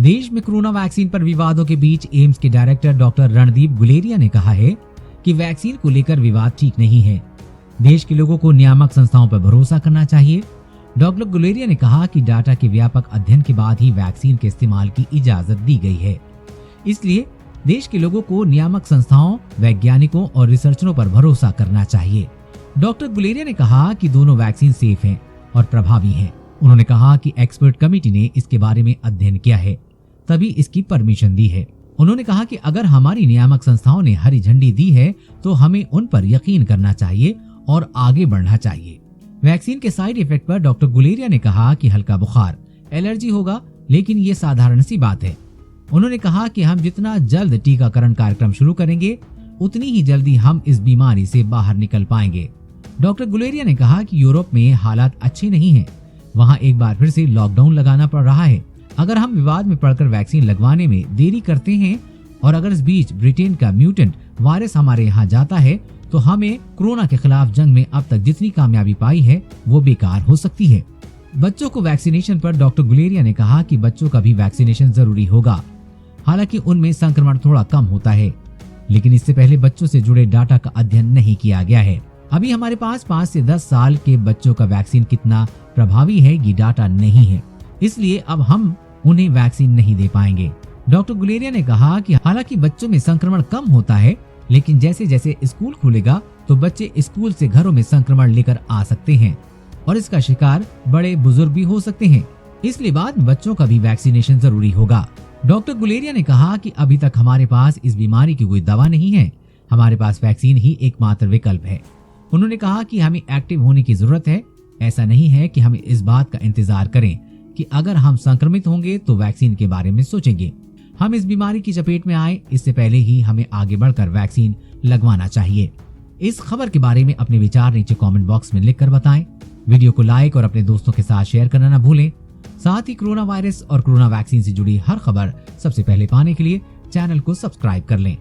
देश में corona vaccine पर विवादों के बीच एम्स के डायरेक्टर डॉक्टर रणदीप गुलेरिया ने कहा है कि वैक्सीन को लेकर विवाद ठीक नहीं है। देश के लोगों को नियामक संस्थाओं पर भरोसा करना चाहिए। डॉक्टर गुलेरिया ने कहा कि डाटा के व्यापक अध्ययन के बाद ही वैक्सीन के इस्तेमाल की इजाजत दी गई है, इसलिए देश के लोगों को नियामक संस्थाओं, वैज्ञानिकों और रिसर्चरों पर भरोसा करना चाहिए। डॉक्टर गुलेरिया ने कहा कि दोनों वैक्सीन सेफ हैं और प्रभावी हैं। उन्होंने कहा कि एक्सपर्ट कमेटी ने इसके बारे में अध्ययन किया है, तभी इसकी परमिशन दी है। उन्होंने कहा कि अगर हमारी नियामक संस्थाओं ने हरी झंडी दी है तो हमें उन पर यकीन करना चाहिए और आगे बढ़ना चाहिए। वैक्सीन के साइड इफेक्ट पर डॉक्टर गुलेरिया ने कहा कि हल्का बुखार, एलर्जी होगा, लेकिन ये साधारण सी बात है। उन्होंने कहा कि हम जितना जल्द टीकाकरण कार्यक्रम शुरू करेंगे, उतनी ही जल्दी हम इस बीमारी से बाहर निकल पाएंगे। डॉक्टर गुलेरिया ने कहा कि यूरोप में हालात अच्छे नहीं हैं, वहाँ एक बार फिर से लॉकडाउन लगाना पड़ रहा है। अगर हम विवाद में पड़कर वैक्सीन लगवाने में देरी करते हैं और अगर इस बीच ब्रिटेन का म्यूटेंट वायरस हमारे यहाँ जाता है तो हमें कोरोना के खिलाफ जंग में अब तक जितनी कामयाबी पाई है वो बेकार हो सकती है। बच्चों को वैक्सीनेशन पर डॉक्टर गुलेरिया ने कहा कि बच्चों का भी वैक्सीनेशन जरूरी होगा, हालांकि उनमें संक्रमण थोड़ा कम होता है, लेकिन इससे पहले बच्चों से जुड़े डाटा का अध्ययन नहीं किया गया है। अभी हमारे पास 5 से 10 साल के बच्चों का वैक्सीन कितना प्रभावी है ये डाटा नहीं है, इसलिए अब हम उन्हें वैक्सीन नहीं दे पाएंगे। डॉक्टर गुलेरिया ने कहा कि हालांकि बच्चों में संक्रमण कम होता है, लेकिन जैसे जैसे स्कूल खुलेगा तो बच्चे स्कूल से घरों में संक्रमण लेकर आ सकते हैं और इसका शिकार बड़े बुजुर्ग भी हो सकते हैं, इसलिए बाद में बच्चों का भी वैक्सीनेशन जरूरी होगा। डॉक्टर गुलेरिया ने कहा कि अभी तक हमारे पास इस बीमारी की कोई दवा नहीं है, हमारे पास वैक्सीन ही एकमात्र विकल्प है। उन्होंने कहा कि हमें एक्टिव होने की जरूरत है। ऐसा नहीं है कि हमें इस बात का इंतजार करें कि अगर हम संक्रमित होंगे तो वैक्सीन के बारे में सोचेंगे। हम इस बीमारी की चपेट में आए इससे पहले ही हमें आगे बढ़कर वैक्सीन लगवाना चाहिए। इस खबर के बारे में अपने विचार नीचे कमेंट बॉक्स में लिखकर बताएं। वीडियो को लाइक और अपने दोस्तों के साथ शेयर करना न भूलें। साथ ही कोरोना वायरस और कोरोना वैक्सीन से जुड़ी हर खबर सबसे पहले पाने के लिए चैनल को सब्सक्राइब कर लें।